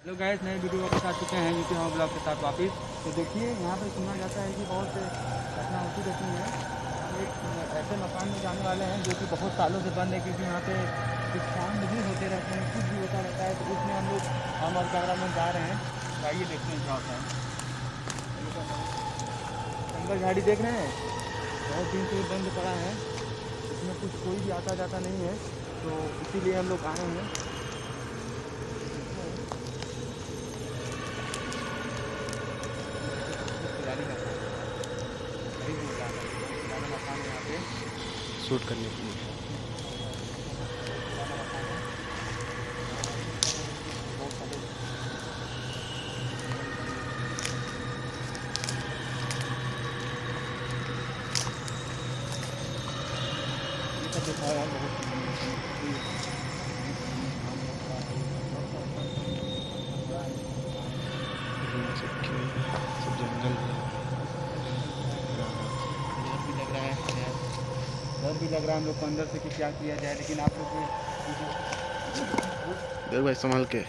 Hello guys, नए video वापस आ चुके हैं यूट्यूब हम ब्लॉग के साथ वापस। तो देखिए यहाँ पे सुना जाता है कि बहुत से घटना होती रहती है। एक ऐसे मकान में जाने वाले हैं जो कि बहुत सालों से बंद है, क्योंकि यहाँ पे कुछ काम नहीं होते रहते हैं, कुछ भी होता रहता है। तो उसमें हम और कैमरामैन जा रहे हैं। आइए देखते हैं क्या होता है। जंगल झाड़ी देख रहे हैं, बहुत दिन से बंद पड़ा है। इसमें कुछ कोई भी आता जाता नहीं है, तो इसीलिए हम लोग आए हैं। शूट करने के लिए सब जंगल है। डर भी लग रहा है हम लोग को अंदर से कि क्या किया जाए, लेकिन आप लोग देख भाई संभाल के।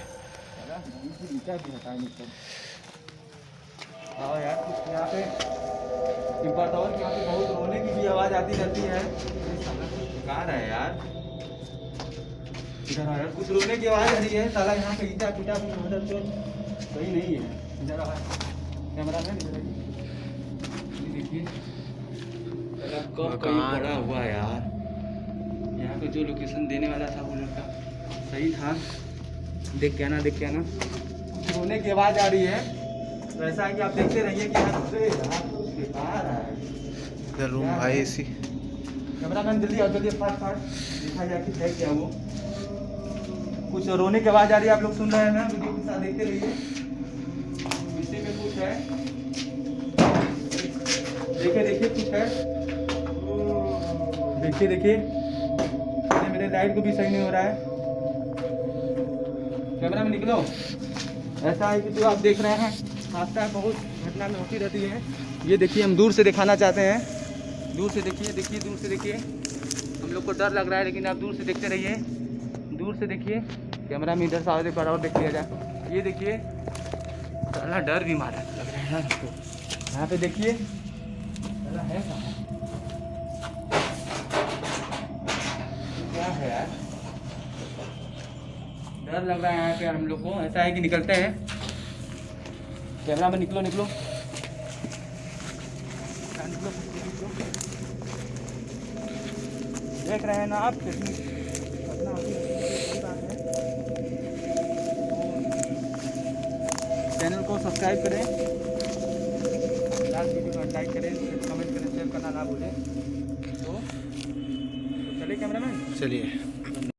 हाँ यार, कुछ यहाँ पे बताओ कि यहाँ पे बहुत रोने की भी आवाज़ आती रहती है। बेकार है यार, इधर यार कुछ रोने की आवाज़ आ रही है। साला यहाँ पे ईटा पीटा सही नहीं है। इधर कैमरा मैन देखिए कब पड़ा हुआ यार। यहाँ पे जो लोकेशन देने वाला था वो लड़का सही था। देख के आना कुछ रोने की आवाज़ आ रही है। तो ऐसा है कि आप देखते रहिए कि इधर रूम भाई इसी कैमरा मैन जल्दी आओ, जल्दी फास्ट दिखा जाए कि है क्या वो। कुछ रोने की आवाज़ आ रही है, आप लोग सुन रहे हैं ना, वीडियो के साथ देखते रहिए। इसी में कुछ है, देखिए कुछ है। देखिए मेरे लाइट को भी सही नहीं हो रहा है। कैमरा में निकलो। ऐसा है कि जो आप देख रहे हैं हादसा बहुत घटना में होती रहती है। ये देखिए, हम दूर से दिखाना चाहते हैं। दूर से देखिए दूर से देखिए। हम लोग को डर लग रहा है, लेकिन आप दूर से देखते रहिए। दूर से देखिए, कैमरा में इधर से आगे पर और देख लिया जाए। ये देखिए, साला डर भी मारा लग रहा है ना हमको। यहाँ पे देखिए साला है क्या है यार, डर लग रहा है यहाँ पे हम लोग को। ऐसा है कि निकलते हैं। कैमरा में निकलो। देख रहे हैं ना आप कितनी घटना होती है। चैनल को सब्सक्राइब करें, वीडियो को लाइक करें, कमेंट करें, शेयर करना ना भूलें। तो चलिए कैमरामैन, चलिए।